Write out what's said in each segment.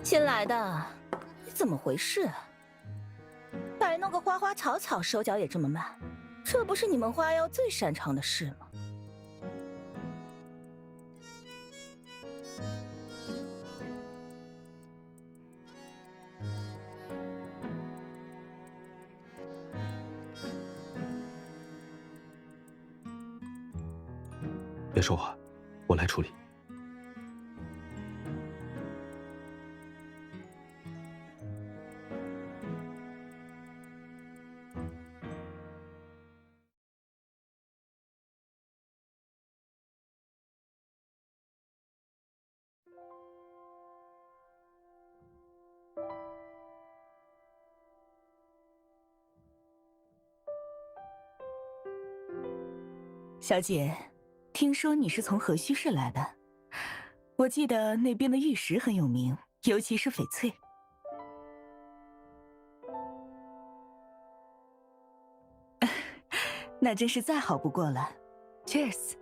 新来的，你怎么回事？摆弄个花花草草，手脚也这么慢，这不是你们花妖最擅长的事吗？别说话，我来处理。小姐，听说你是从河虚市来的？我记得那边的玉石很有名，尤其是翡翠。那真是再好不过了。Cheers。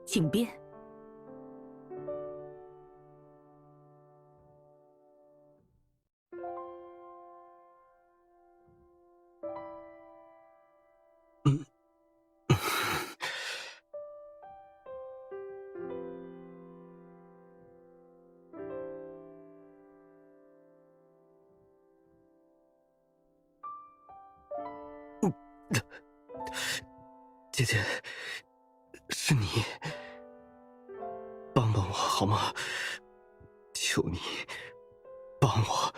请便。姐姐，是你，帮帮我好吗？求你，帮我。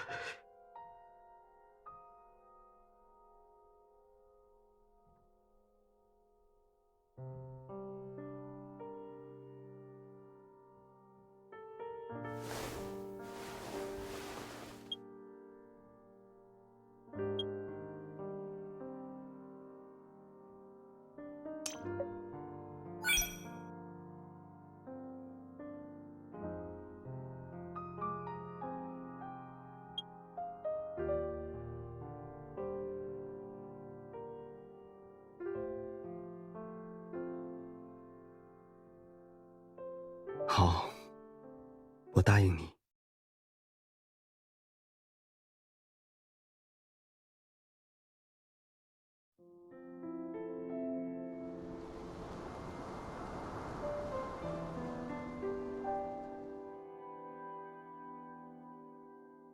好，我答应你。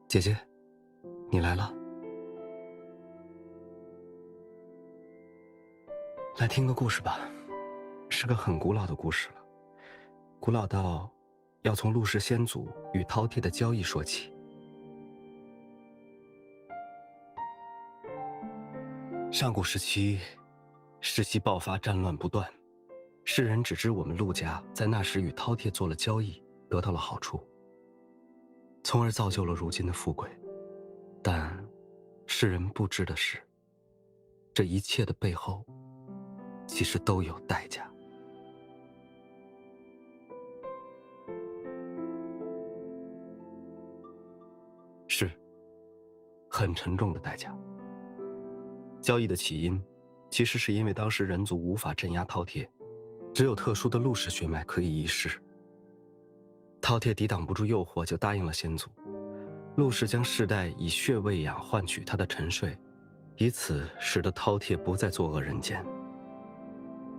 姐姐，你来了。来听个故事吧，是个很古老的故事了，古老到要从陆氏先祖与饕餮的交易说起。上古时期，世袭爆发，战乱不断，世人只知我们陆家在那时与饕餮做了交易，得到了好处，从而造就了如今的富贵。但世人不知的是，这一切的背后其实都有代价。是很沉重的代价。交易的起因其实是因为当时人族无法镇压饕餮，只有特殊的陆氏血脉可以一试。饕餮抵挡不住诱惑，就答应了先祖。陆氏将世代以血喂养换取他的沉睡，以此使得饕餮不再作恶人间。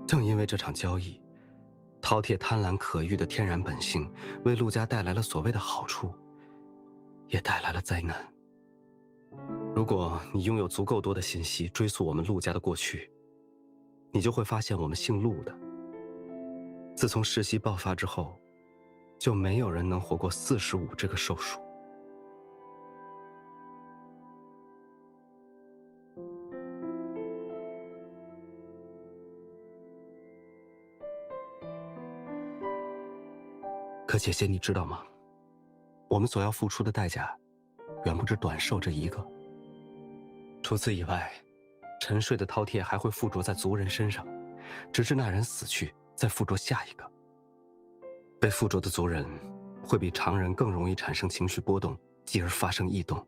正因为这场交易，饕餮贪婪可欲的天然本性为陆家带来了所谓的好处，也带来了灾难。如果你拥有足够多的信息追溯我们陆家的过去，你就会发现我们姓陆的，自从世袭爆发之后，就没有人能活过45这个寿数。可姐姐，你知道吗？我们所要付出的代价，远不止短寿这一个。除此以外，沉睡的饕餮还会附着在族人身上，直至那人死去，再附着下一个。被附着的族人会比常人更容易产生情绪波动，继而发生异动，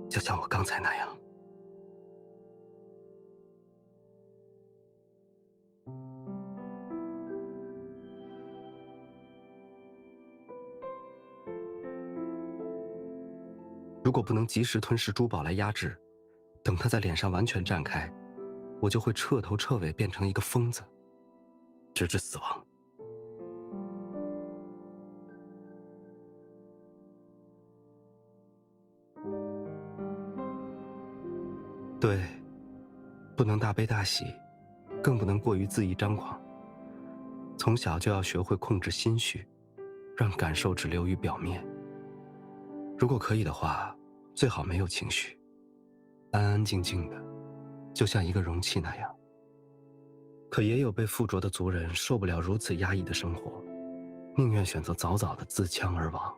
就像我刚才那样。如果不能及时吞噬珠宝来压制，等它在脸上完全绽开，我就会彻头彻尾变成一个疯子，直至死亡。对，不能大悲大喜，更不能过于恣意张狂。从小就要学会控制心绪，让感受只流于表面。如果可以的话，最好没有情绪，安安静静的，就像一个容器那样。可也有被附着的族人受不了如此压抑的生活，宁愿选择早早的自枪而亡。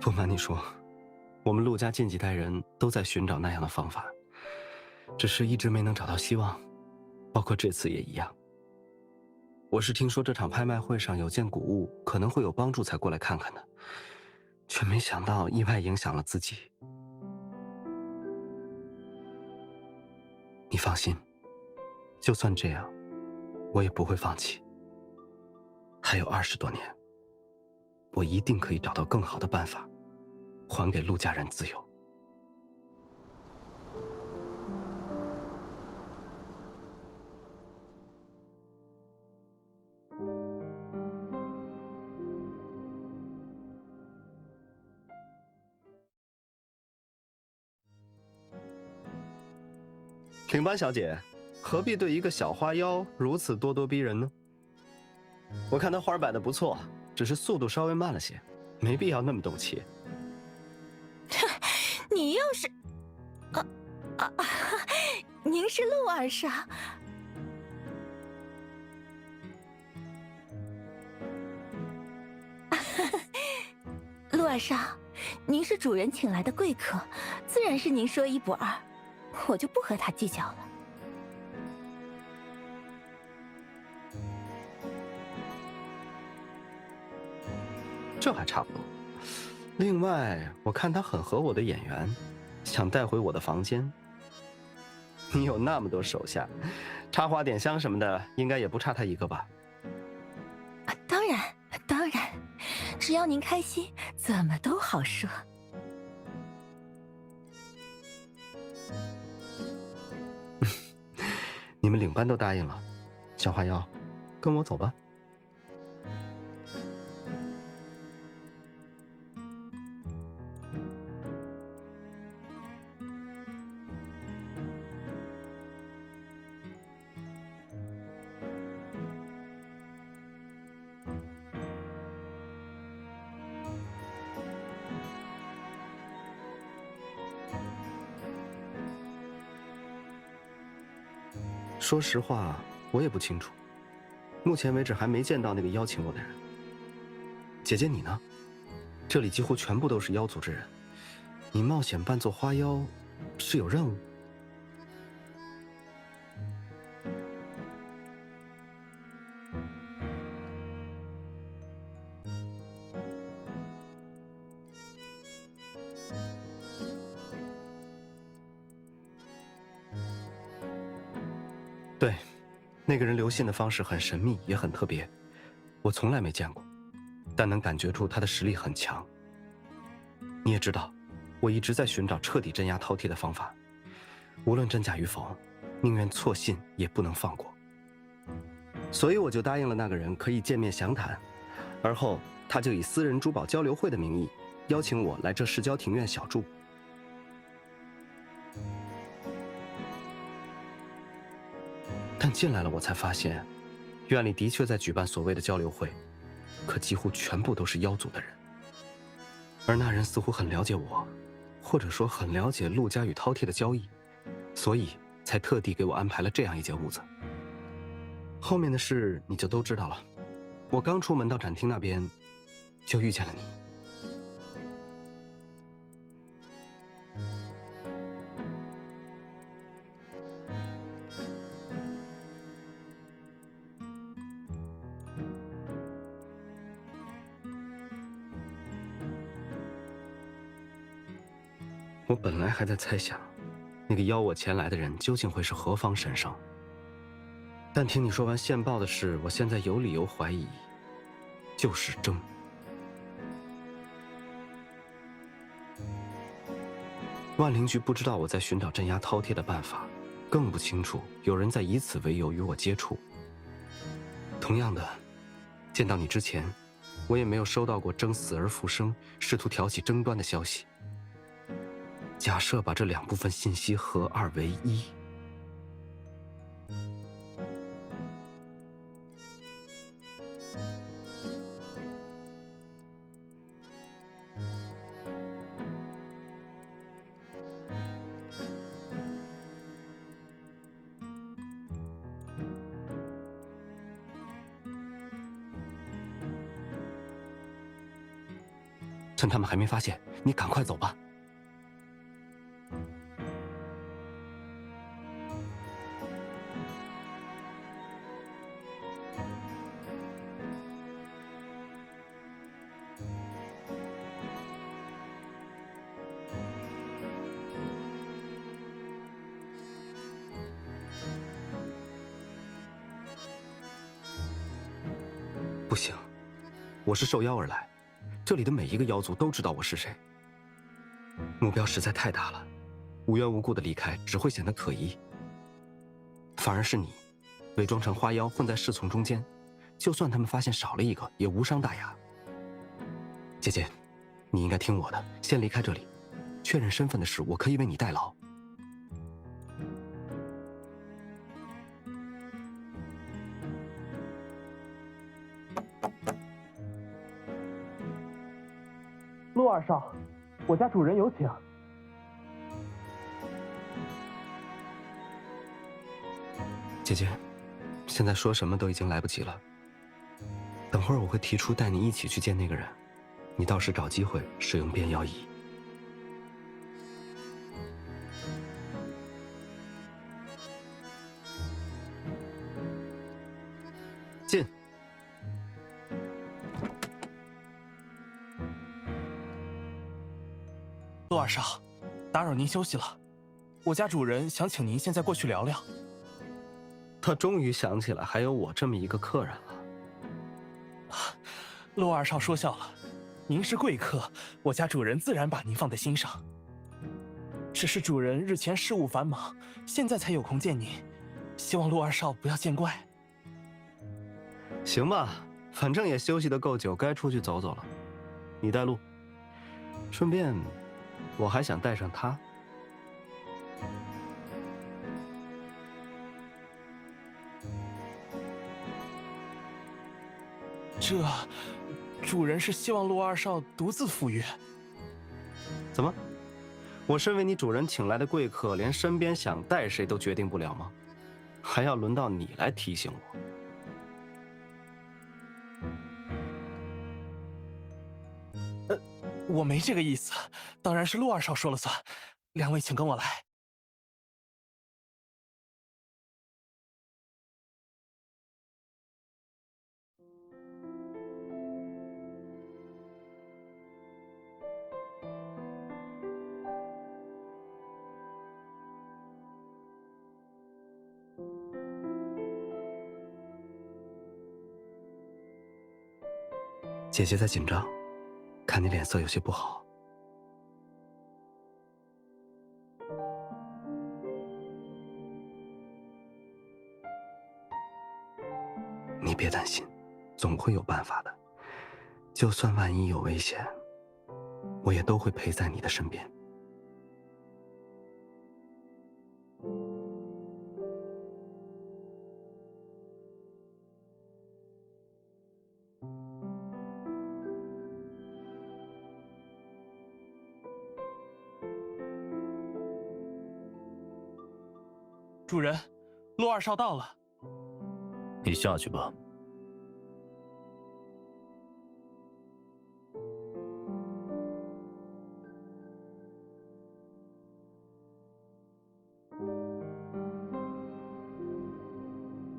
不瞒你说，我们陆家近几代人都在寻找那样的方法，只是一直没能找到希望，包括这次也一样。我是听说这场拍卖会上有件古物可能会有帮助才过来看看的，却没想到意外影响了自己。你放心，就算这样，我也不会放弃。还有20多年，我一定可以找到更好的办法，还给陆家人自由。领班小姐，何必对一个小花妖如此咄咄逼人呢？我看他花摆得不错，只是速度稍微慢了些，没必要那么斗气。你又是……您是陆二少。陆二少，您是主人请来的贵客，自然是您说一不二，我就不和他计较了。这还差不多。另外，我看他很合我的眼缘，想带回我的房间。你有那么多手下，插花点香什么的，应该也不差他一个吧？当然，当然，只要您开心，怎么都好说。你们领班都答应了，小花妖，跟我走吧。说实话，我也不清楚，目前为止还没见到那个邀请我的人。姐姐你呢？这里几乎全部都是妖族之人，你冒险扮作花妖，是有任务？对，那个人留信的方式很神秘，也很特别，我从来没见过，但能感觉出他的实力很强。你也知道，我一直在寻找彻底镇压饕餮的方法，无论真假与否，宁愿错信也不能放过。所以我就答应了那个人可以见面详谈，而后他就以私人珠宝交流会的名义，邀请我来这市郊庭院小住。但进来了，我才发现，院里的确在举办所谓的交流会，可几乎全部都是妖族的人。而那人似乎很了解我，或者说很了解陆家与饕餮的交易，所以才特地给我安排了这样一间屋子。后面的事你就都知道了。我刚出门到展厅那边，就遇见了你。我本来还在猜想，那个邀我前来的人究竟会是何方神圣。但听你说完线报的事，我现在有理由怀疑，就是征。万灵局不知道我在寻找镇压饕餮的办法，更不清楚有人在以此为由与我接触。同样的，见到你之前，我也没有收到过征死而复生、试图挑起争端的消息。假设把这两部分信息合二为一，趁他们还没发现，你赶快走吧。不行，我是受邀而来，这里的每一个妖族都知道我是谁。目标实在太大了，无缘无故的离开只会显得可疑。反而是你，伪装成花妖混在侍从中间，就算他们发现少了一个，也无伤大雅。姐姐，你应该听我的，先离开这里。确认身份的事，我可以为你代劳。陆二少，我家主人有请。姐姐，现在说什么都已经来不及了。等会儿我会提出带你一起去见那个人，你到时找机会使用变妖仪。进。陆二少，打扰您休息了。我家主人想请您现在过去聊聊。他终于想起来还有我这么一个客人了。陆二少说笑了，您是贵客，我家主人自然把您放在心上。只是主人日前事务繁忙，现在才有空见您，希望陆二少不要见怪。行吧，反正也休息得够久，该出去走走了。你带路，顺便我还想带上他。这，主人是希望陆二少独自赴约？怎么？我身为你主人请来的贵客，连身边想带谁都决定不了吗？还要轮到你来提醒我？我没这个意思，当然是陆二少说了算。两位请跟我来。姐姐在紧张，看你脸色有些不好。你别担心，总会有办法的。就算万一有危险，我也都会陪在你的身边。主人，陆二少到了。你下去吧。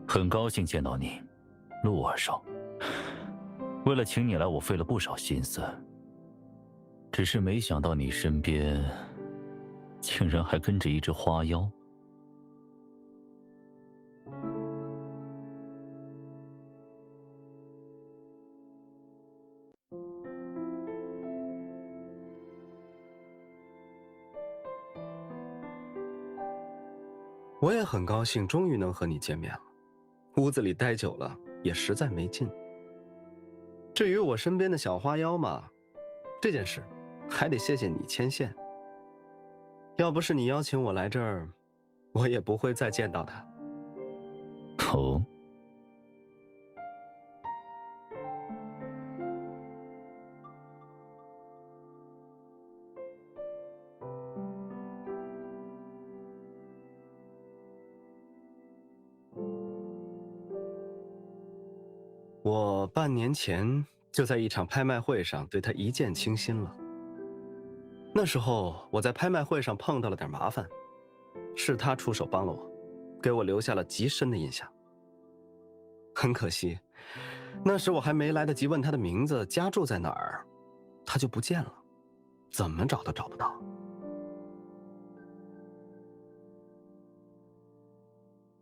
很高兴见到你，陆二少。为了请你来，我费了不少心思。只是没想到你身边竟然还跟着一只花妖。我也很高兴，终于能和你见面了。屋子里待久了，也实在没劲。至于我身边的小花妖嘛，这件事还得谢谢你牵线。要不是你邀请我来这儿，我也不会再见到他。哦。我半年前就在一场拍卖会上对他一见倾心了。那时候我在拍卖会上碰到了点麻烦，是他出手帮了我，给我留下了极深的印象。很可惜，那时我还没来得及问他的名字、家住在哪儿，他就不见了，怎么找都找不到。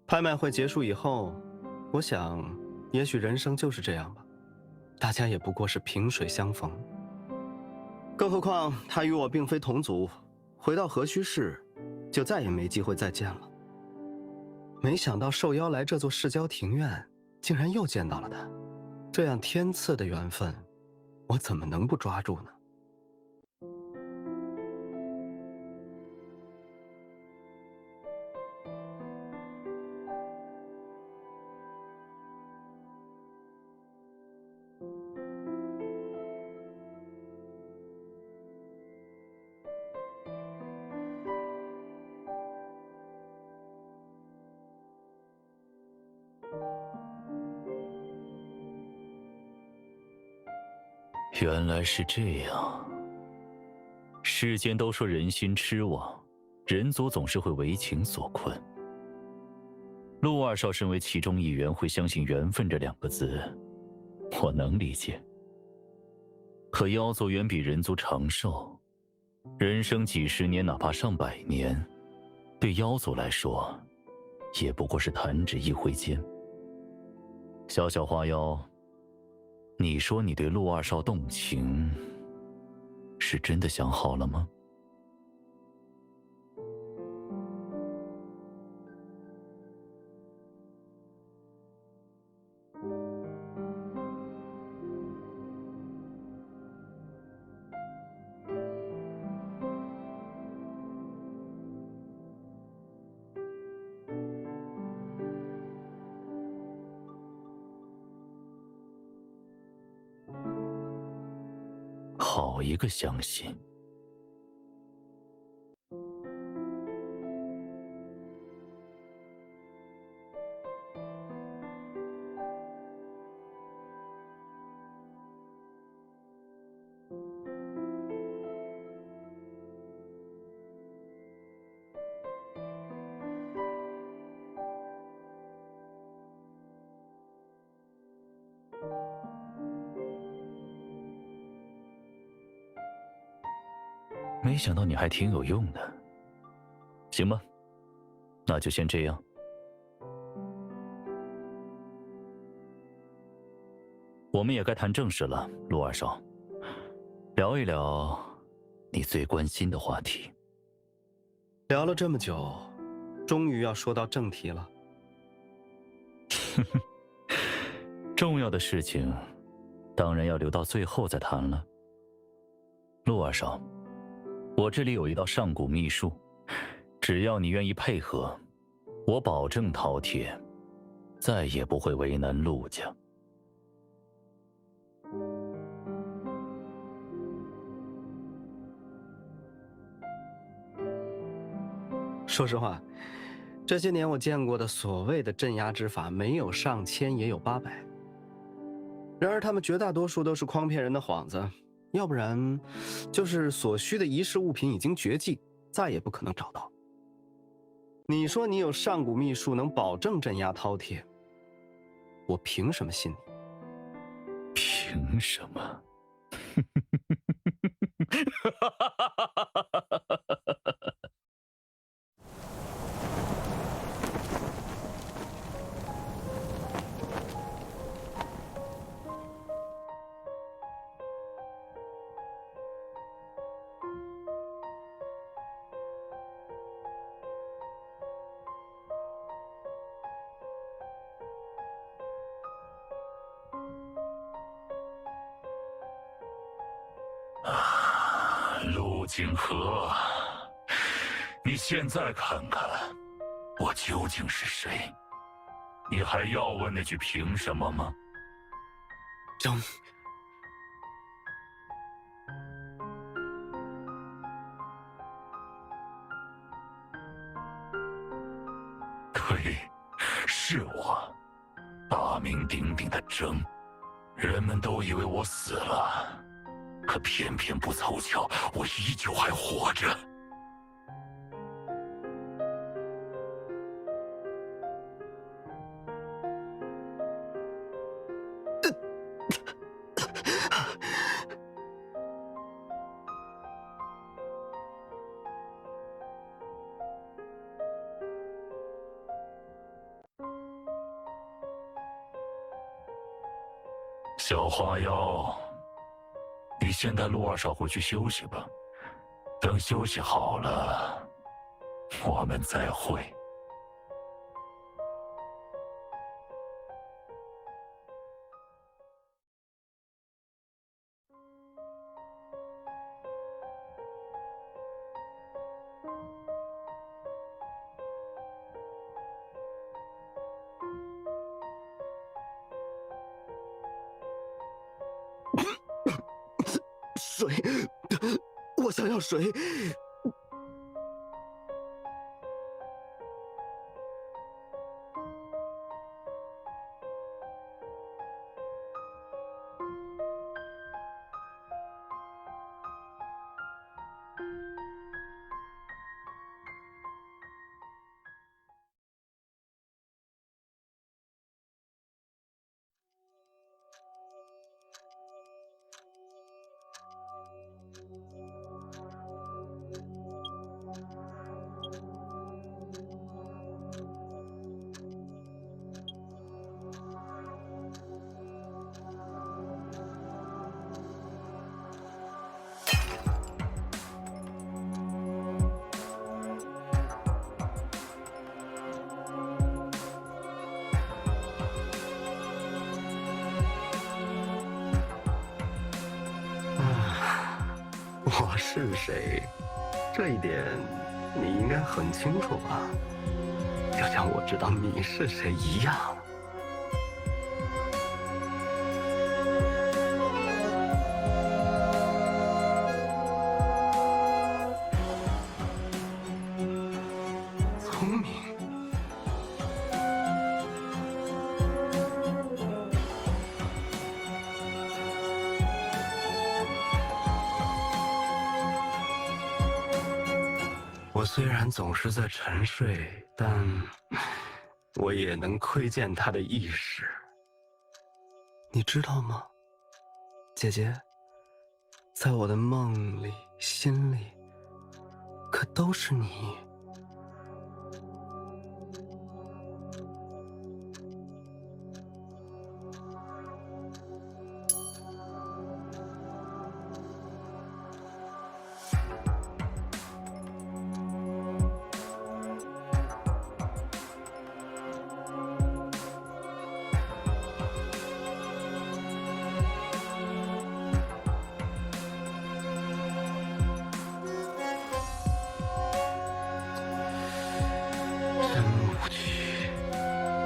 拍卖会结束以后，我想，也许人生就是这样吧，大家也不过是萍水相逢。更何况他与我并非同族，回到河虚市，就再也没机会再见了。没想到受邀来这座市郊庭院，竟然又见到了他，这样天赐的缘分，我怎么能不抓住呢？原来是这样。世间都说人心痴妄，人族总是会为情所困。陆二少身为其中一员，会相信缘分这两个字，我能理解。可妖族远比人族长寿，人生几十年，哪怕上百年，对妖族来说，也不过是弹指一挥间。小小花妖，你说你对陆二少动情，是真的想好了吗？好一个相信！没想到你还挺有用的。行吧，那就先这样。我们也该谈正事了，陆二少，聊一聊你最关心的话题。聊了这么久，终于要说到正题了。重要的事情，当然要留到最后再谈了。陆二少，我这里有一道上古秘术，只要你愿意配合，我保证饕餮再也不会为难陆家。说实话，这些年我见过的所谓的镇压之法，没有上千也有800。然而他们绝大多数都是诓骗人的幌子，要不然就是所需的仪式物品已经绝迹，再也不可能找到。你说你有上古秘术能保证镇压饕餮，我凭什么信你？凭什么？陆景和，你现在看看，我究竟是谁？你还要问那句凭什么吗？张，对，是我，大名鼎鼎的征。人们都以为我死了，可偏偏不凑巧，我依旧还活着。小花妖，你先带陆二少回去休息吧，等休息好了，我们再会。水，我想要水。我是谁？这一点你应该很清楚吧？就像我知道你是谁一样。聪明。我虽然总是在沉睡，但我也能窥见他的意识。你知道吗，姐姐？在我的梦里、心里，可都是你。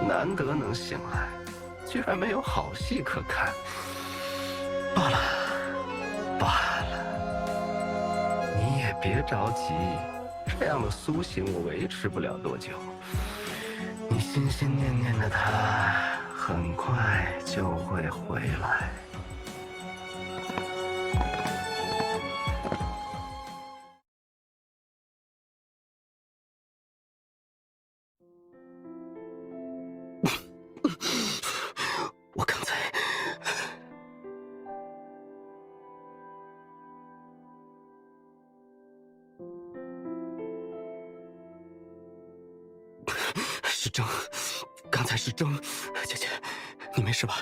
难得能醒来，居然没有好戏可看。罢了，罢了，你也别着急，这样的苏醒我维持不了多久。你心心念念的他，很快就会回来。我刚才是蒸，刚才是蒸。姐姐，你没事吧？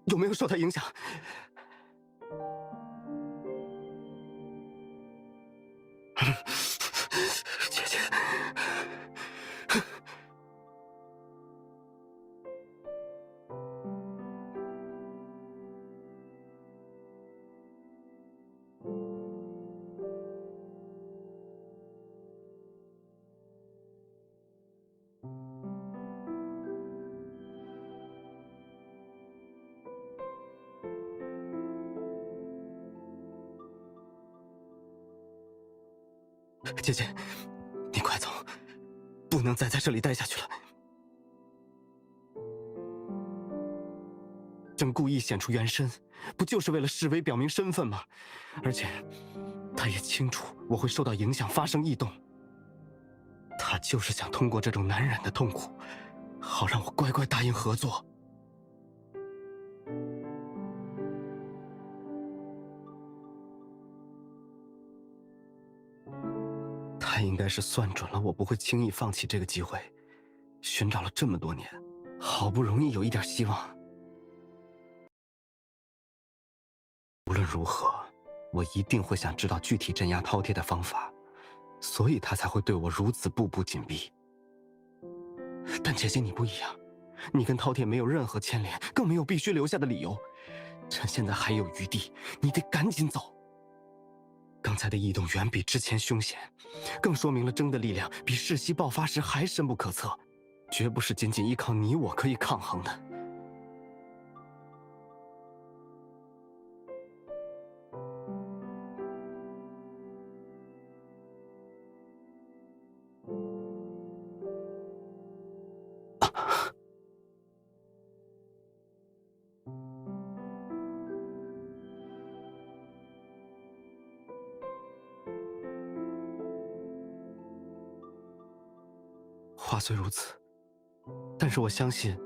有没有受他影响？姐姐。姐姐，你快走，不能再在这里待下去了。朕故意显出原身，不就是为了示威表明身份吗？而且，他也清楚我会受到影响，发生异动。他就是想通过这种难忍的痛苦，好让我乖乖答应合作。他应该是算准了我不会轻易放弃这个机会，寻找了这么多年，好不容易有一点希望。无论如何，我一定会想知道具体镇压饕餮的方法，所以他才会对我如此步步紧逼。但姐姐你不一样，你跟饕餮没有任何牵连，更没有必须留下的理由。趁现在还有余地，你得赶紧走。刚才的异动远比之前凶险，更说明了征的力量比世袭爆发时还深不可测，绝不是仅仅依靠你我可以抗衡的。话虽如此，但是我相信，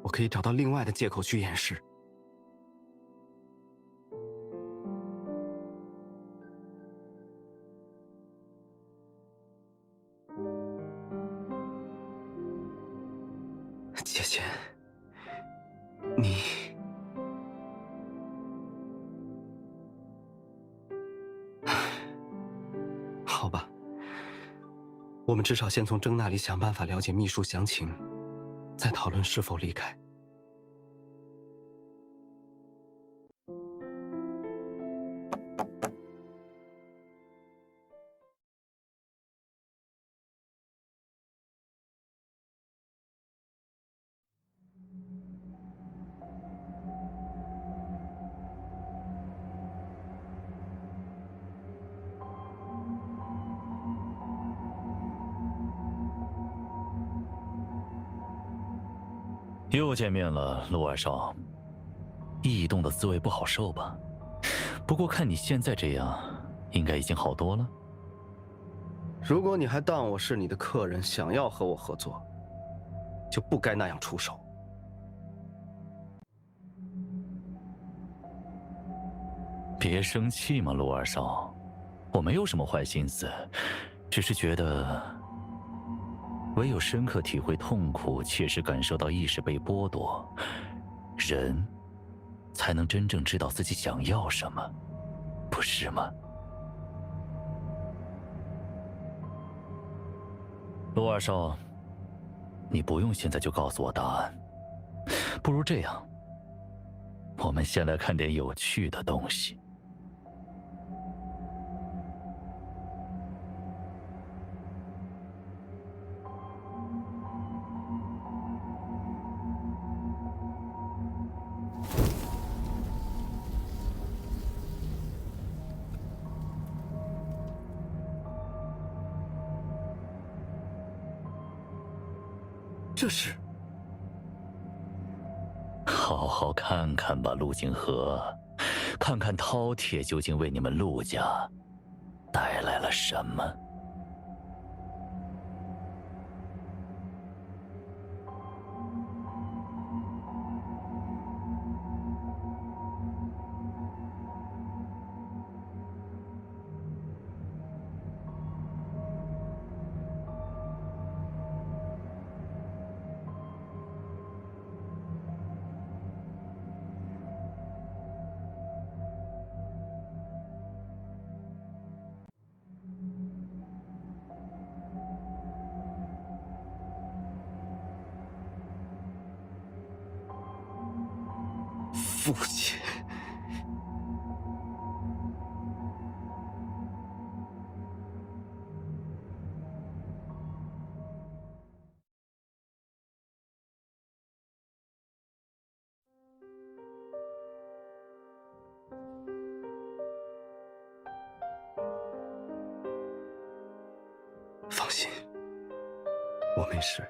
我可以找到另外的借口去掩饰。姐姐，你……好吧。我们至少先从征那里想办法了解秘书详情，再讨论是否离开。又见面了，陆二少。异动的滋味不好受吧？不过看你现在这样，应该已经好多了。如果你还当我是你的客人，想要和我合作，就不该那样出手。别生气嘛，陆二少，我没有什么坏心思，只是觉得，唯有深刻体会痛苦，切实感受到意识被剥夺，人才能真正知道自己想要什么，不是吗？陆二少，你不用现在就告诉我答案，不如这样，我们先来看点有趣的东西。这是……好好看看吧，陆景和，看看饕餮究竟为你们陆家带来了什么。父亲，放心，我没事。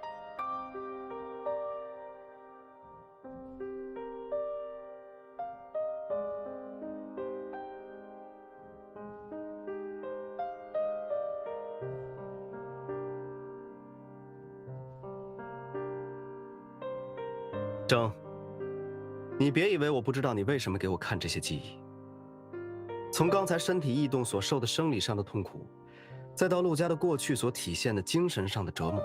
正，你别以为我不知道你为什么给我看这些记忆。从刚才身体异动所受的生理上的痛苦，再到陆家的过去所体现的精神上的折磨，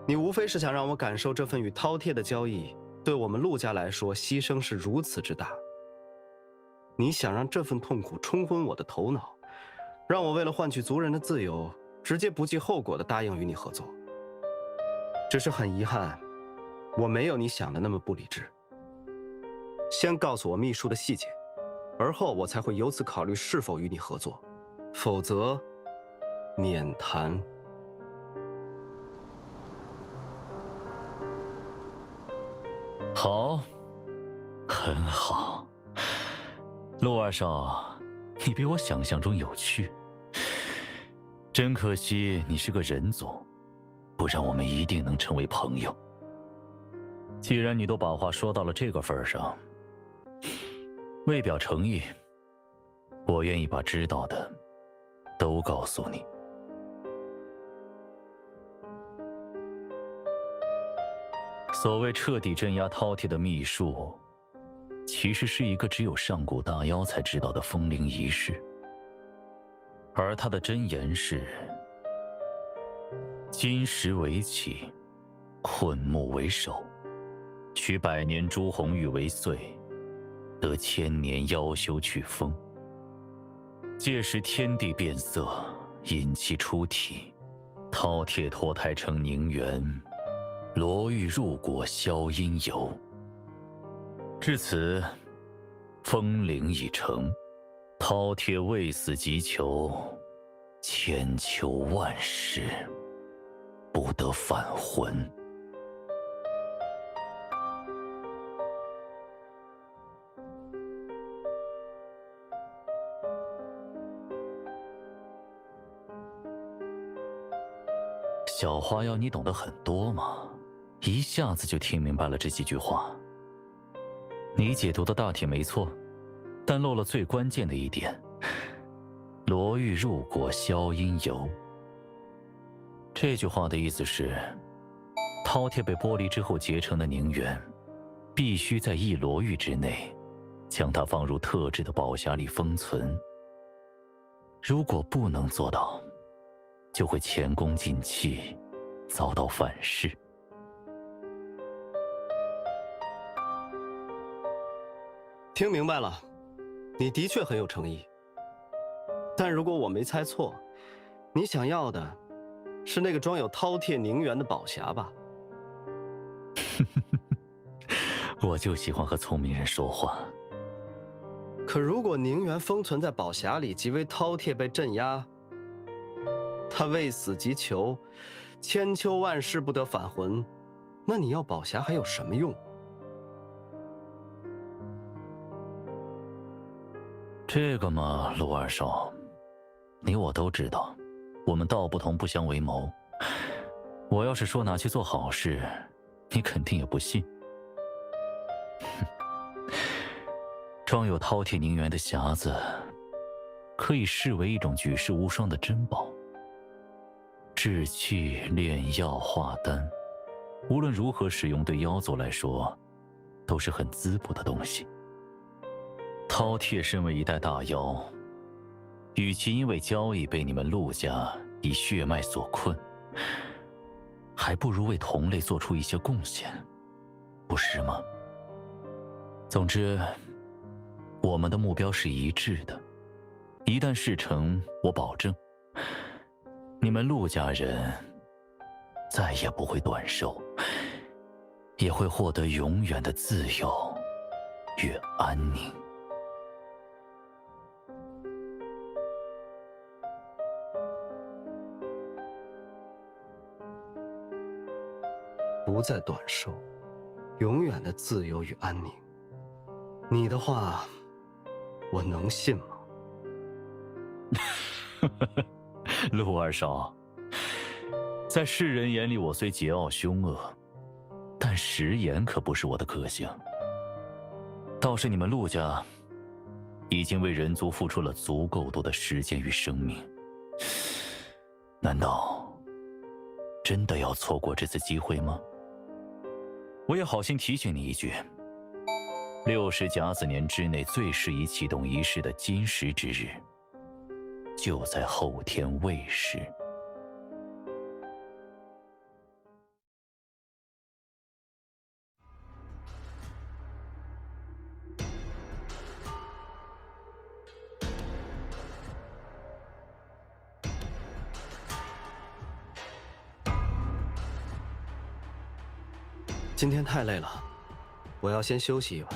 你无非是想让我感受这份与饕餮的交易对我们陆家来说牺牲是如此之大。你想让这份痛苦冲昏我的头脑，让我为了换取族人的自由，直接不计后果地答应与你合作。只是很遗憾，我没有你想的那么不理智。先告诉我秘术的细节，而后我才会由此考虑是否与你合作，否则免谈。好，很好，陆二少，你比我想象中有趣。真可惜你是个人族，不然我们一定能成为朋友。既然你都把话说到了这个份上，为表诚意，我愿意把知道的都告诉你。所谓彻底镇压饕餮的秘术，其实是一个只有上古大妖才知道的风灵仪式，而它的真言是：金石为起，困木为首，取100年朱红玉为穗，得1000年妖修去风。届时天地变色，引气出体，饕餮脱胎成凝元，罗玉入果消阴游。至此，风灵已成，饕餮未死即囚，千秋万世不得返魂。小花妖，你懂得很多嘛，一下子就听明白了这几句话。你解读的大体没错，但漏了最关键的一点：罗玉入果消阴游。这句话的意思是，饕餮被剥离之后结成的凝元，必须在1罗玉之内，将它放入特制的宝匣里封存。如果不能做到，就会前功尽弃，遭到反噬。听明白了，你的确很有诚意。但如果我没猜错，你想要的是那个装有饕餮凝元的宝匣吧？我就喜欢和聪明人说话。可如果凝元封存在宝匣里，即为饕餮被镇压，他未死即囚，千秋万世不得返魂，那你要宝匣还有什么用？这个嘛，陆二少，你我都知道，我们道不同不相为谋。我要是说拿去做好事，你肯定也不信。装有饕餮凝元的匣子，可以视为一种举世无双的珍宝。制器、炼药、化丹，无论如何使用，对妖族来说，都是很滋补的东西。饕餮身为一代大妖，与其因为交易被你们陆家以血脉所困，还不如为同类做出一些贡献，不是吗？总之，我们的目标是一致的。一旦事成，我保证，你们陆家人再也不会短寿，也会获得永远的自由与安宁。不再短寿，永远的自由与安宁。你的话，我能信吗？陆二少，在世人眼里，我虽桀骜凶恶，但食言可不是我的个性。倒是你们陆家，已经为人族付出了足够多的时间与生命，难道真的要错过这次机会吗？我也好心提醒你一句，60甲子年之内最适宜启动仪式的今时之日，就在后天未时。今天太累了，我要先休息一晚。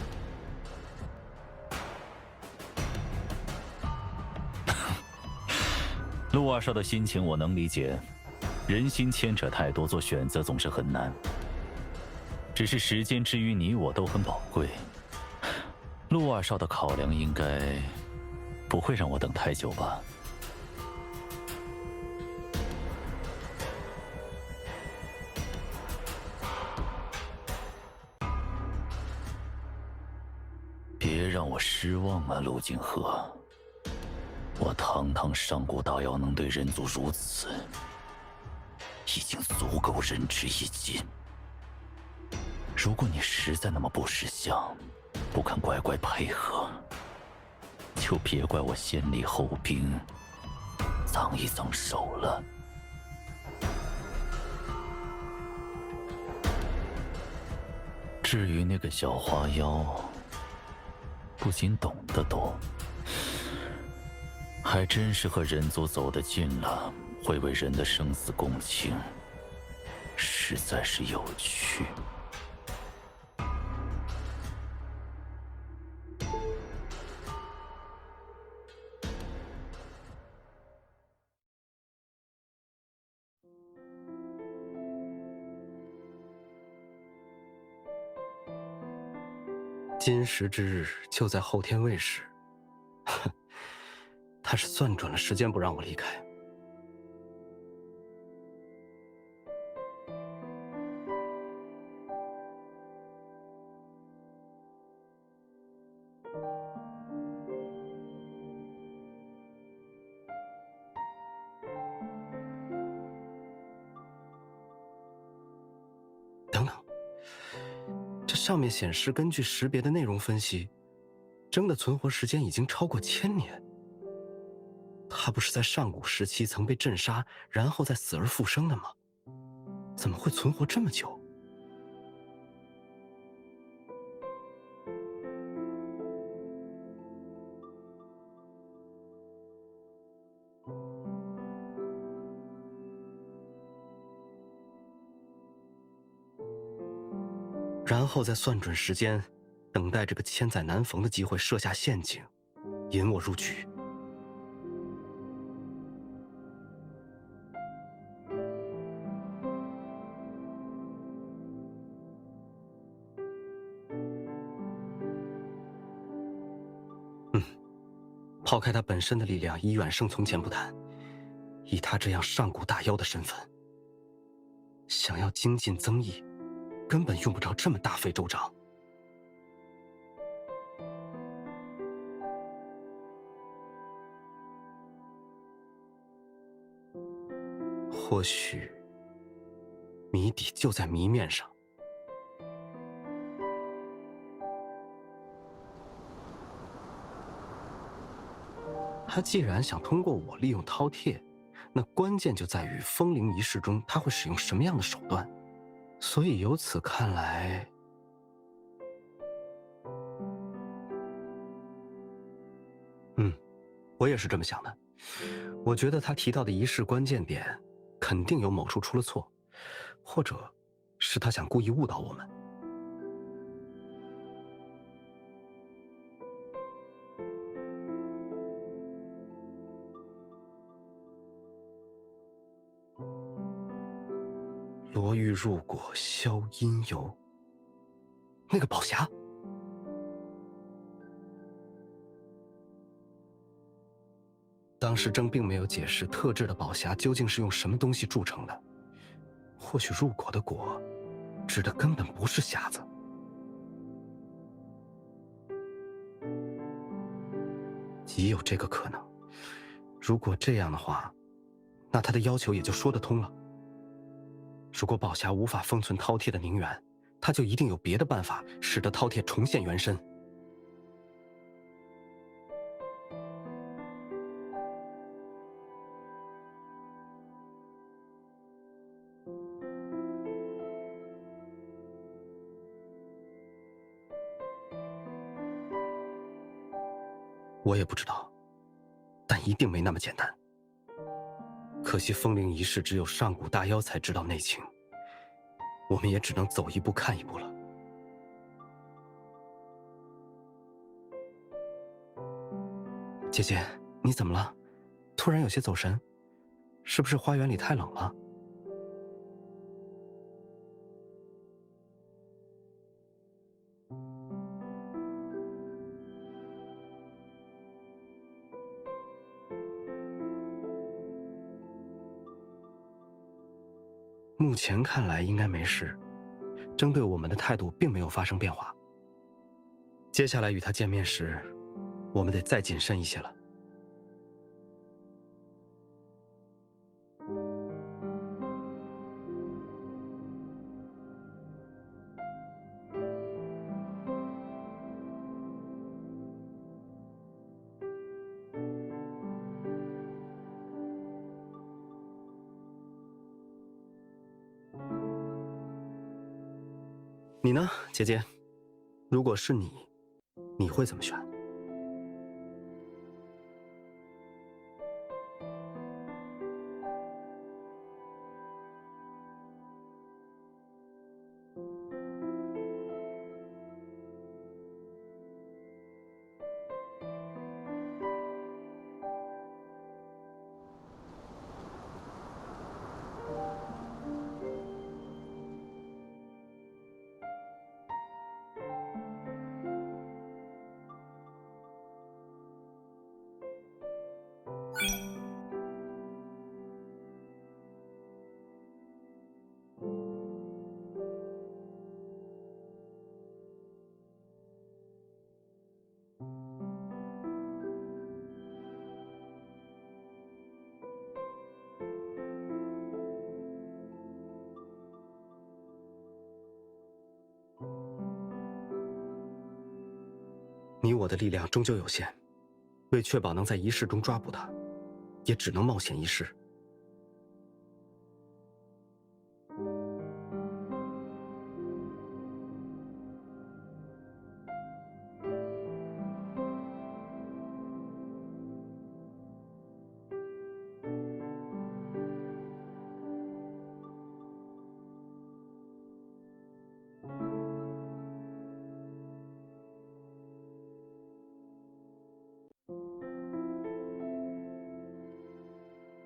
陆二少的心情我能理解，人心牵扯太多，做选择总是很难。只是时间之于你我都很宝贵，陆二少的考量应该不会让我等太久吧？别让我失望啊，陆景和！我堂堂上古大妖能对人族如此，已经足够仁至义尽。如果你实在那么不识相，不肯乖乖配合，就别怪我先礼后兵，脏一脏手了。至于那个小花妖，不仅懂得多，还真是和人族走得近了，会为人的生死共情，实在是有趣。今时之日就在后天未时。他是算准了时间不让我离开。等等，这上面显示，根据识别的内容分析，筝的存活时间已经超过1000年。他不是在上古时期曾被镇杀，然后再死而复生的吗？怎么会存活这么久？然后再算准时间，等待这个千载难逢的机会，设下陷阱，引我入局。抛开他本身的力量已远胜从前不谈，以他这样上古大妖的身份，想要精进增益，根本用不着这么大费周章。或许谜底就在谜面上。他既然想通过我利用饕餮，那关键就在于风铃仪式中他会使用什么样的手段。所以由此看来，我也是这么想的。我觉得他提到的仪式关键点，肯定有某处出了错，或者是他想故意误导我们。罗玉入果，消阴油。那个宝匣，当时征并没有解释特制的宝匣究竟是用什么东西铸成的。或许入果的果，指的根本不是匣子。极有这个可能。如果这样的话，那他的要求也就说得通了。如果宝匣无法封存饕餮的灵元，他就一定有别的办法使得饕餮重现原身。我也不知道，但一定没那么简单。可惜风铃仪式只有上古大妖才知道内情，我们也只能走一步看一步了。姐姐，你怎么了？突然有些走神，是不是花园里太冷了？目前看来应该没事，征对我们的态度并没有发生变化。接下来与他见面时，我们得再谨慎一些了。你呢，姐姐？如果是你，你会怎么选？你我的力量终究有限，为确保能在仪式中抓捕他，也只能冒险一试。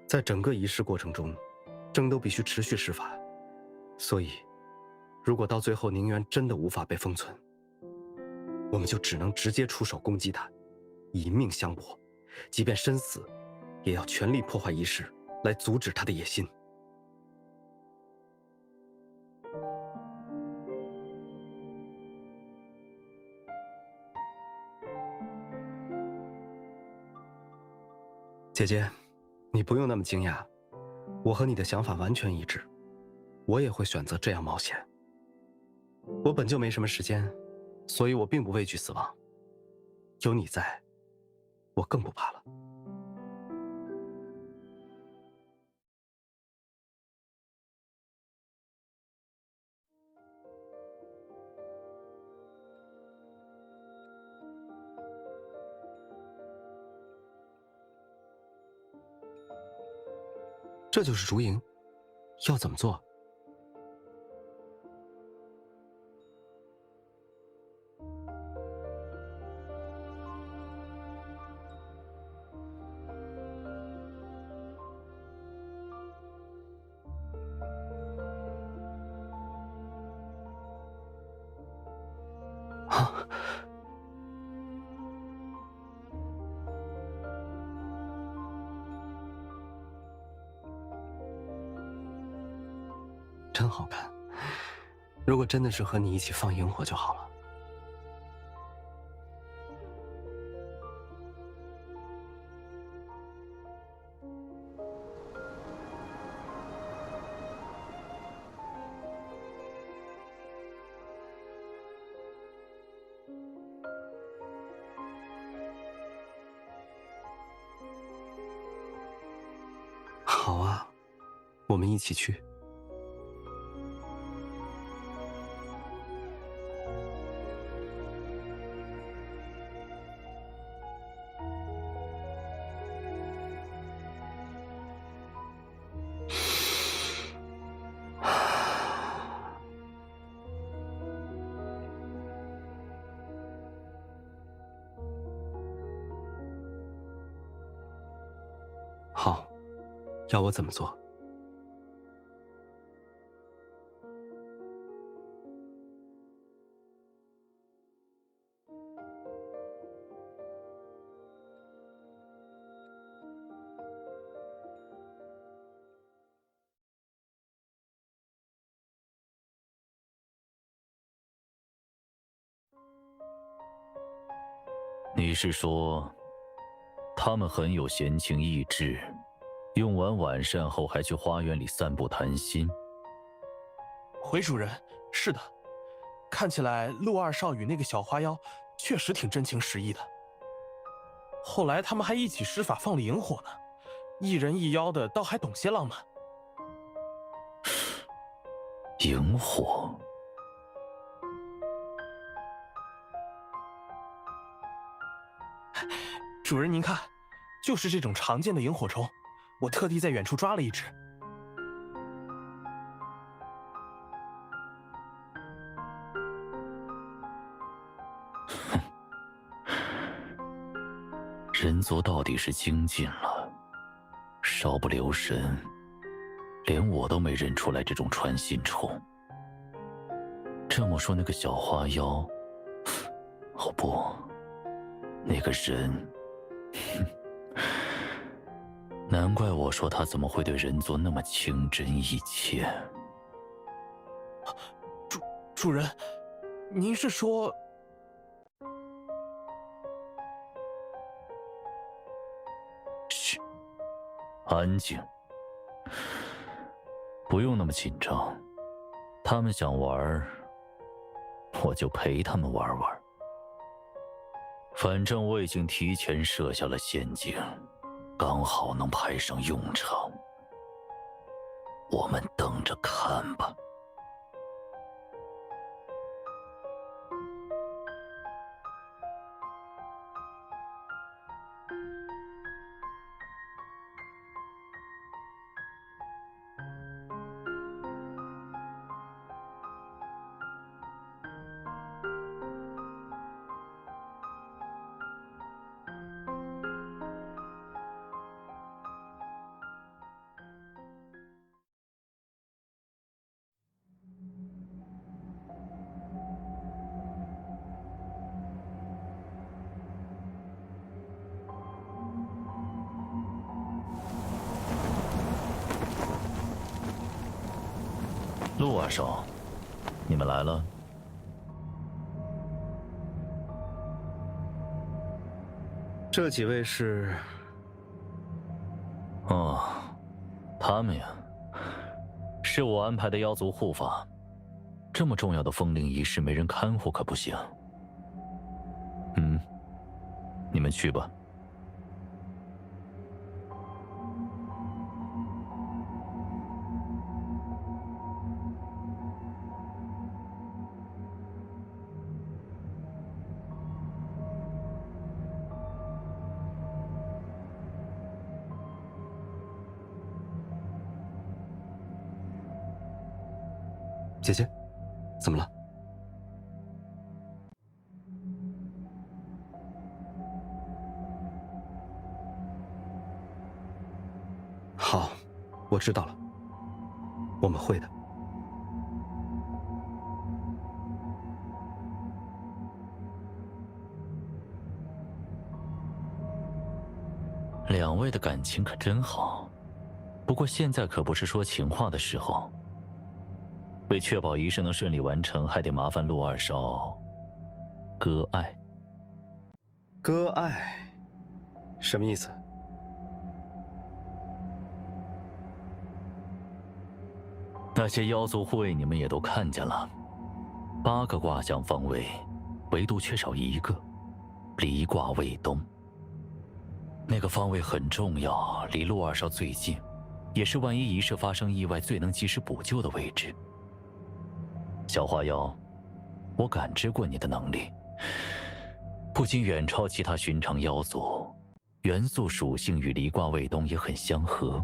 在整个仪式过程中，征都必须持续施法，所以，如果到最后宁渊真的无法被封存，我们就只能直接出手攻击他，以命相搏，即便身死，也要全力破坏仪式，来阻止他的野心。姐姐，你不用那么惊讶，我和你的想法完全一致，我也会选择这样冒险。我本就没什么时间，所以我并不畏惧死亡。有你在，我更不怕了。这就是竹营，要怎么做？啊！真好看。如果真的是和你一起放萤火就好了。好啊，我们一起去。好，要我怎么做？你是说，他们很有闲情逸致，用完晚膳后还去花园里散步谈心？回主人，是的，看起来陆二少与那个小花妖确实挺真情实意的。后来他们还一起施法放了萤火呢，一人一妖的，倒还懂些浪漫。萤火。主人您看，就是这种常见的萤火虫，我特地在远处抓了一只。人族到底是精进了，稍不留神，连我都没认出来这种穿心虫。这么说，那个小花妖，哦不，那个人，难怪我说他怎么会对人族那么情真意切。主人，您是说？嘘，安静，不用那么紧张。他们想玩，我就陪他们玩玩。反正我已经提前设下了陷阱，刚好能派上用场。我们等着看吧。陆二少，你们来了。这几位是哦，他们呀，是我安排的妖族护法。这么重要的封灵仪式，没人看护可不行。你们去吧。姐姐，怎么了？好，我知道了，我们会的。两位的感情可真好，不过现在可不是说情话的时候。为确保仪式能顺利完成，还得麻烦陆二少割爱。割爱，什么意思？那些妖族护卫你们也都看见了，8个卦象方位，唯独缺少一个，离卦未东。那个方位很重要，离陆二少最近，也是万一仪式发生意外最能及时补救的位置。小花妖，我感知过你的能力，不仅远超其他寻常妖族，元素属性与离卦未东也很相合。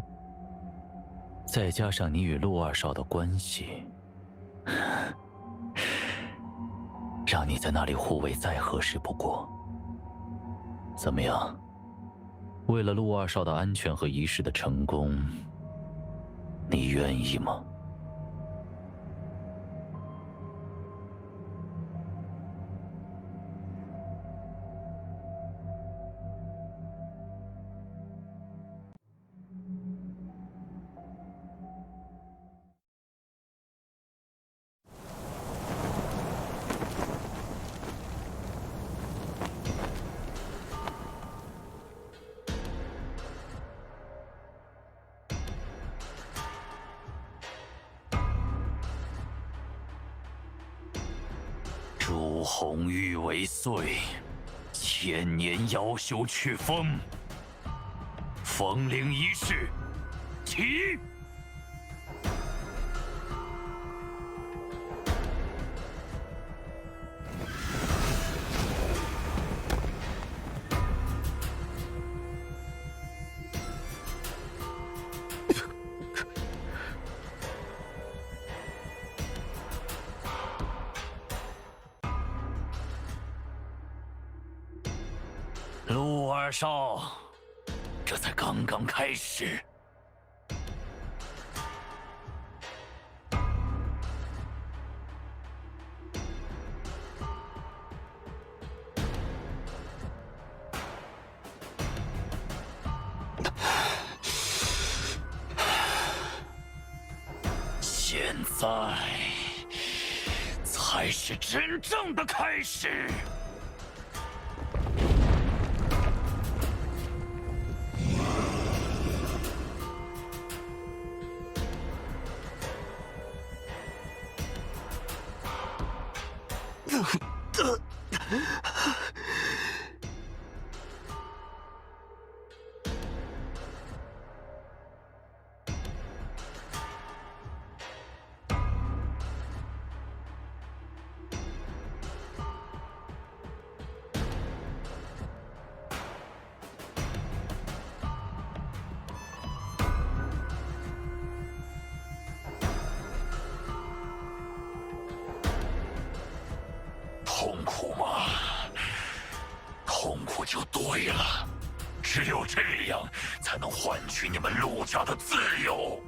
再加上你与陆二少的关系，让你在那里护卫再合适不过。怎么样？为了陆二少的安全和仪式的成功，你愿意吗？朱红玉为岁，1000年妖修去封。封灵仪式起！陆二少，这才刚刚开始。现在才是真正的开始。痛苦吗？痛苦就对了，只有这样才能换取你们陆家的自由。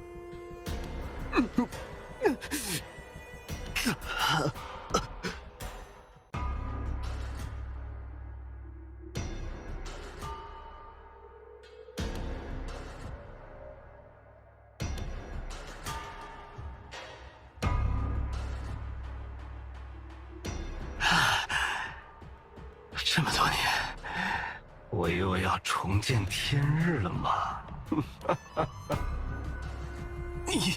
这么多年，我又要重见天日了吗？你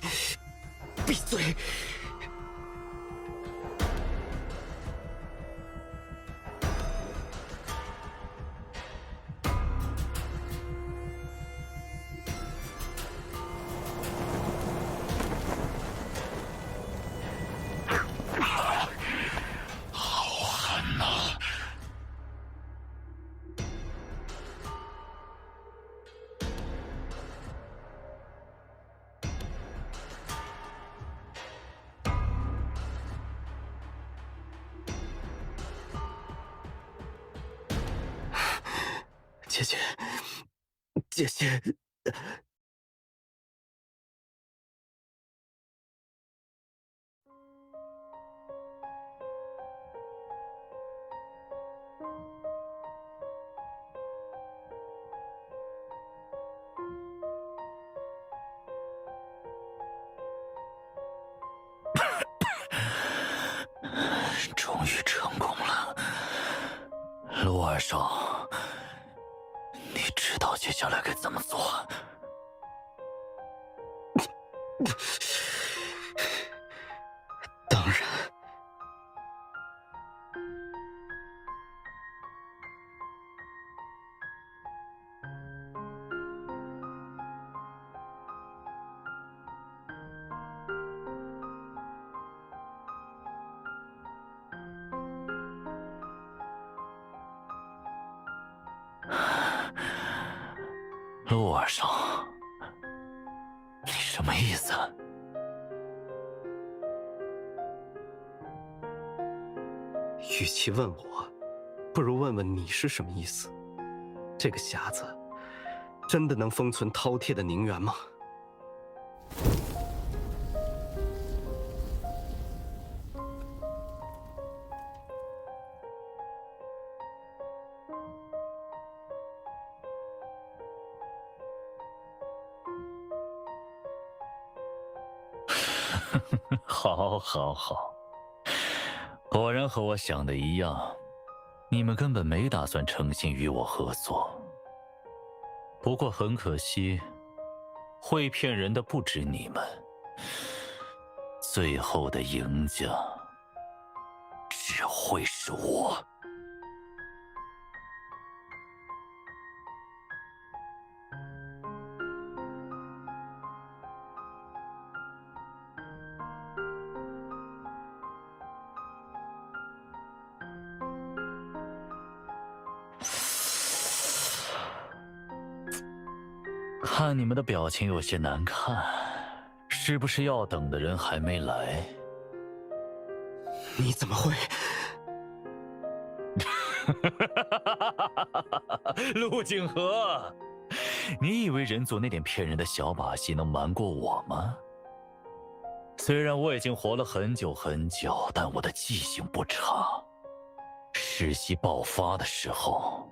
闭嘴！姐姐，姐姐，终于成功了，陆二少，你知道接下来该怎么做？当然。陆二少，你什么意思？与其问我，不如问问你是什么意思。这个匣子真的能封存饕餮的凝元吗？好，好，好，果然和我想的一样，你们根本没打算诚心与我合作。不过很可惜，会骗人的不止你们，最后的赢家只会是我。看你们的表情有些难看，是不是要等的人还没来？你怎么会？陆景和，你以为人族那点骗人的小把戏能瞒过我吗？虽然我已经活了很久很久，但我的记性不差。世袭爆发的时候，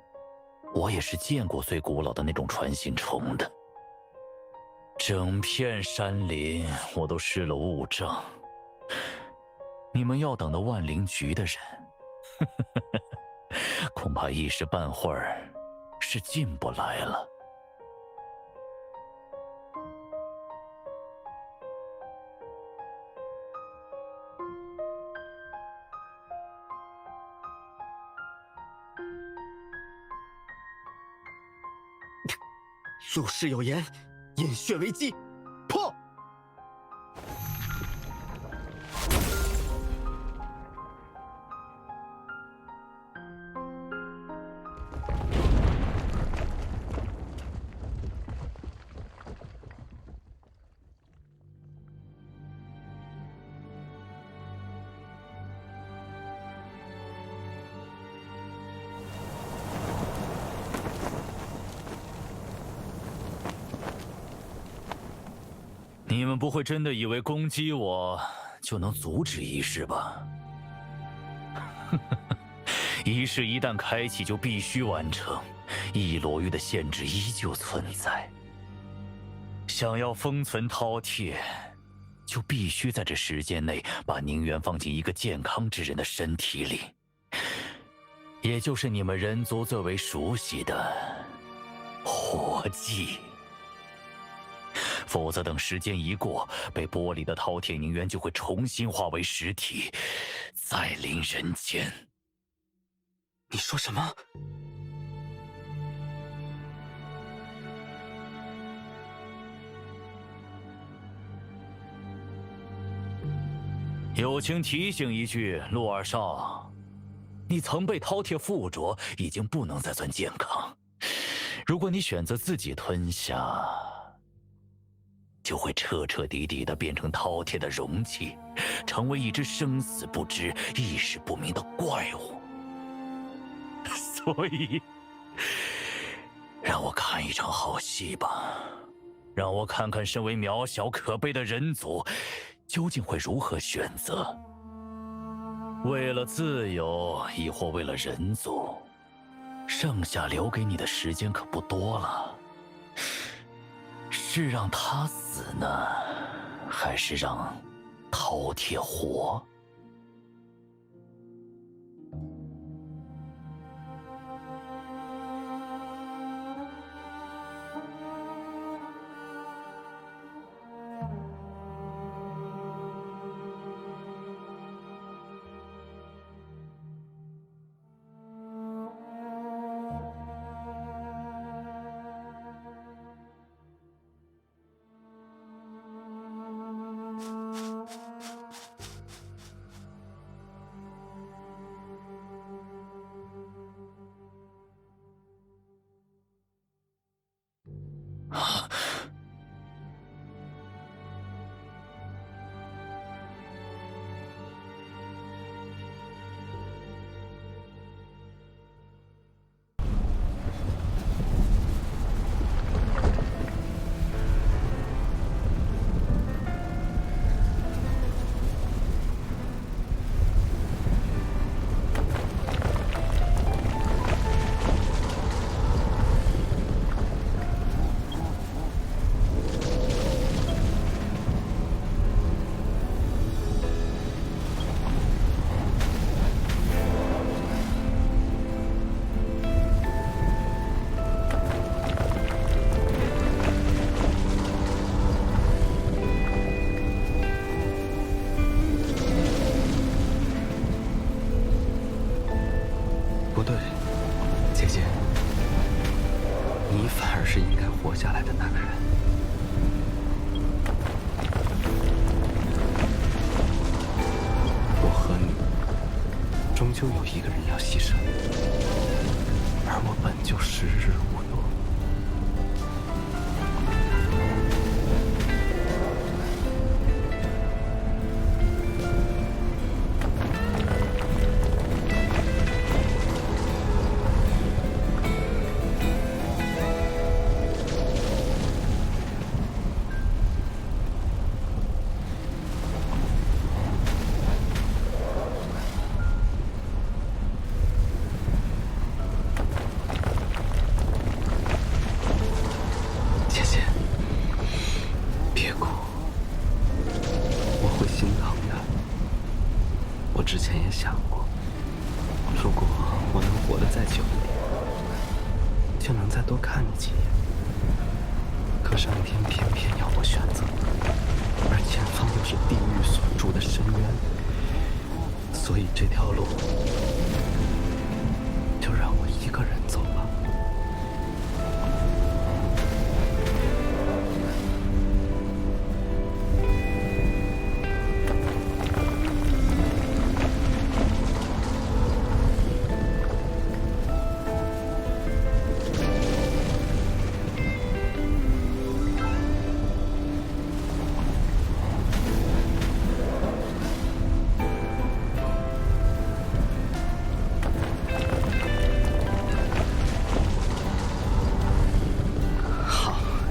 我也是见过最古老的那种传信虫的。整片山林我都施了雾障，你们要等的万灵局的人，恐怕一时半会儿是进不来了。陆氏有言，饮血为基，破！你们不会真的以为攻击我就能阻止仪式吧？仪式一旦开启就必须完成，一罗域的限制依旧存在。想要封存饕餮，就必须在这时间内把凝元放进一个健康之人的身体里，也就是你们人族最为熟悉的活祭。否则等时间一过，被剥离的饕餮凝渊就会重新化为实体，再临人间。你说什么？友情提醒一句，陆二少，你曾被饕餮附着，已经不能再算健康。如果你选择自己吞下，就会彻彻底底的变成饕餮的容器，成为一只生死不知、意识不明的怪物。所以，让我看一场好戏吧，让我看看身为渺小可悲的人族，究竟会如何选择。为了自由，亦或为了人族，剩下留给你的时间可不多了。是让他死呢，还是让饕餮活？不对，姐姐，你反而是应该活下来的那个人。我和你，终究有一个人要牺牲，而我本就时日无多。我之前也想过，如果我能活得再久一点，就能再多看你几眼。可上天偏偏要我选择，而前方又是地狱所筑的深渊，所以这条路就让我一个人走吧。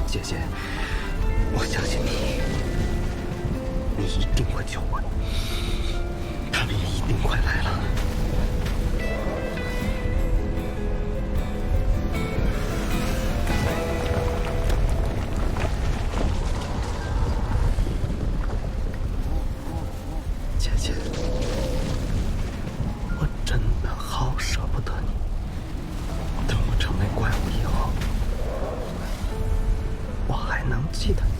姐姐，我相信你，你一定会救我的，他们也一定快来了。姐姐，我真的好舍不得你，等我成为怪物以后，我还能记得你。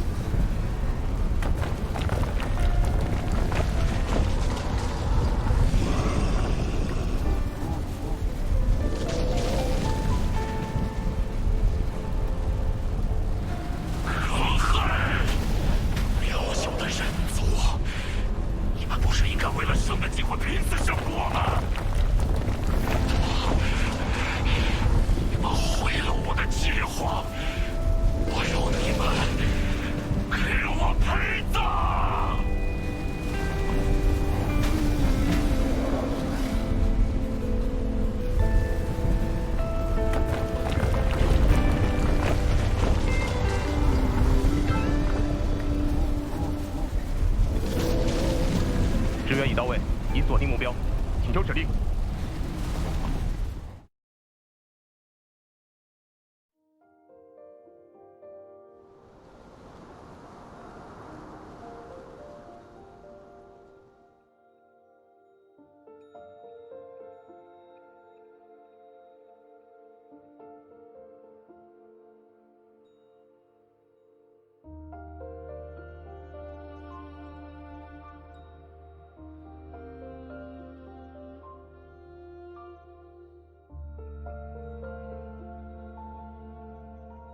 的机会拼死胜过吗？你们毁了我的计划，我要你们给我陪葬！支援已到位，已锁定目标，请求指令。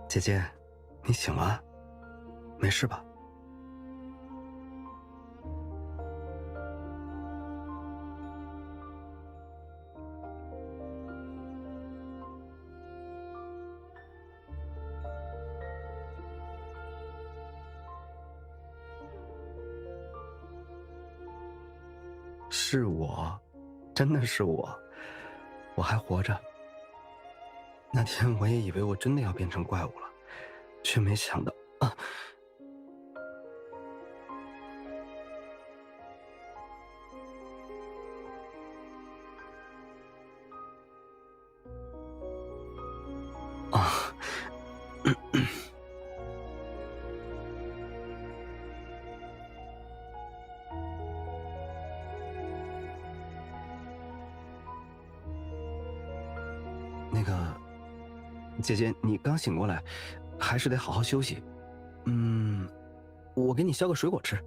姐姐，你醒了？没事吧？是我，真的是我，我还活着。那天我也以为我真的要变成怪物了，却没想到啊！啊！那个，姐姐，你刚醒过来，还是得好好休息。我给你削个水果吃。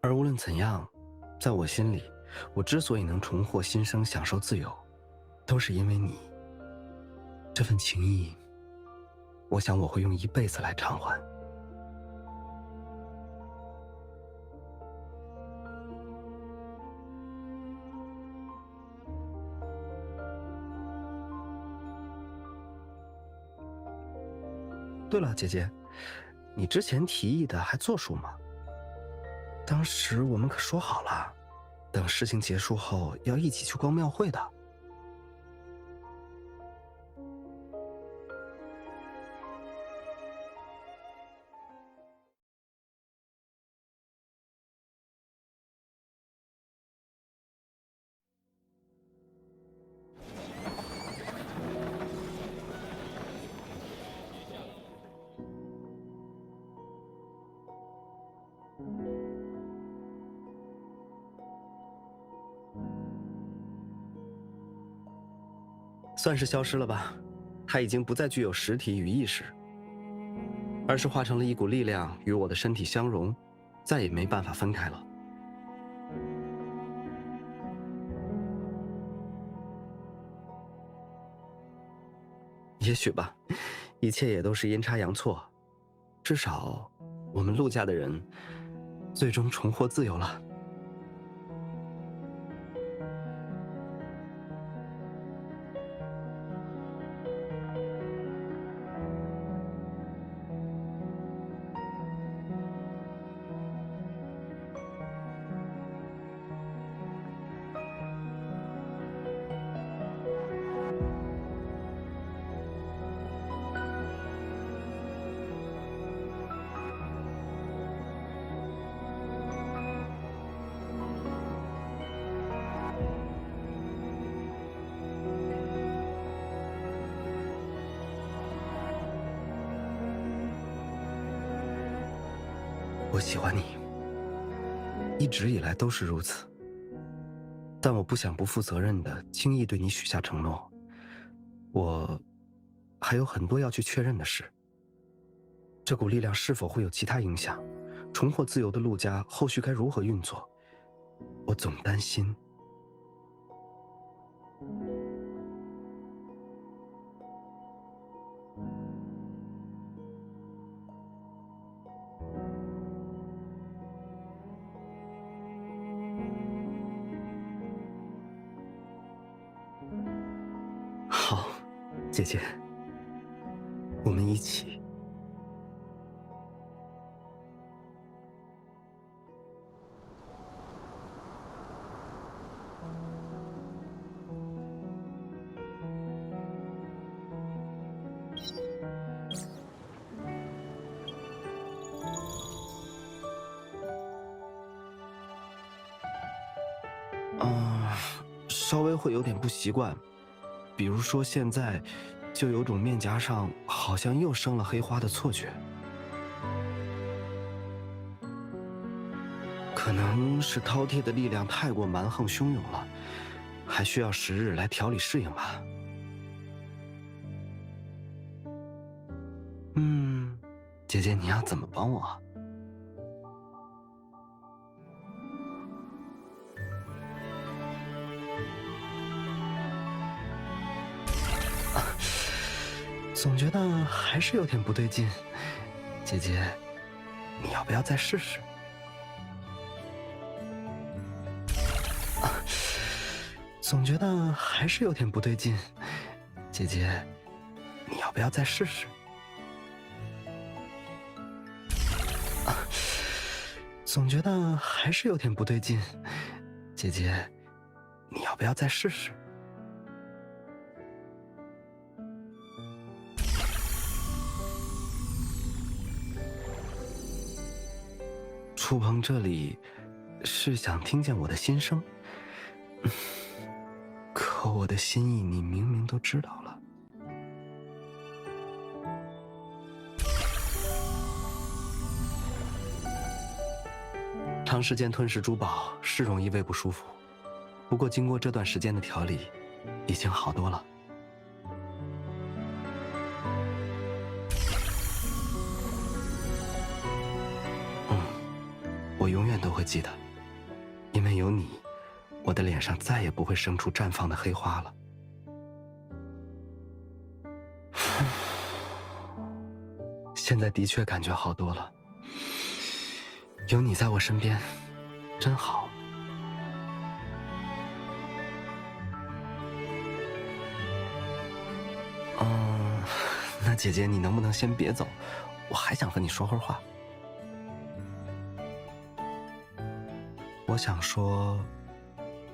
而无论怎样，在我心里，我之所以能重获新生，享受自由，都是因为你。这份情谊，我想我会用一辈子来偿还。对了，姐姐，你之前提议的还作数吗？当时我们可说好了，等事情结束后要一起去逛庙会的。算是消失了吧，它已经不再具有实体与意识，而是化成了一股力量与我的身体相融，再也没办法分开了。也许吧，一切也都是阴差阳错，至少我们陆家的人最终重获自由了。我喜欢你，一直以来都是如此。但我不想不负责任的轻易对你许下承诺。我还有很多要去确认的事。这股力量是否会有其他影响？重获自由的陆家后续该如何运作？我总担心。好，姐姐，我们一起。稍微会有点不习惯，比如说现在，就有种面颊上好像又生了黑花的错觉。可能是饕餮的力量太过蛮横汹涌了，还需要时日来调理适应吧。姐姐，你要怎么帮我？总觉得还是有点不对劲，姐姐，你要不要再试试？总觉得还是有点不对劲，姐姐，你要不要再试试？总觉得还是有点不对劲，姐姐，你要不要再试试？触碰这里，是想听见我的心声，可我的心意你明明都知道了。长时间吞噬珠宝是容易胃不舒服，不过经过这段时间的调理，已经好多了。我永远都会记得，因为有你，我的脸上再也不会生出绽放的黑花了。现在的确感觉好多了，有你在我身边，真好。那姐姐，你能不能先别走？我还想和你说会儿话。我想说，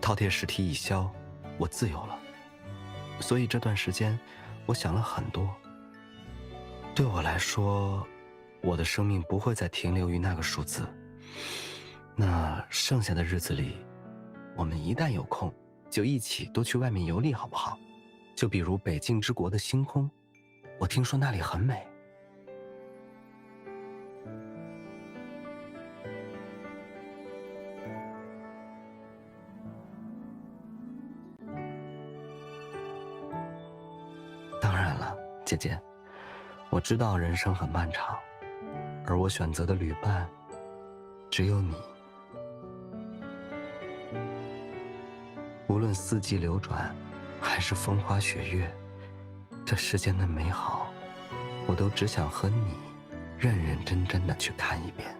饕餮尸体已消，我自由了。所以这段时间，我想了很多。对我来说，我的生命不会再停留于那个数字。那剩下的日子里，我们一旦有空，就一起多去外面游历，好不好？就比如北境之国的星空，我听说那里很美。当然了，姐姐，我知道人生很漫长，而我选择的旅伴只有你。无论四季流转，还是风花雪月，这世间的美好，我都只想和你认认真真的去看一遍。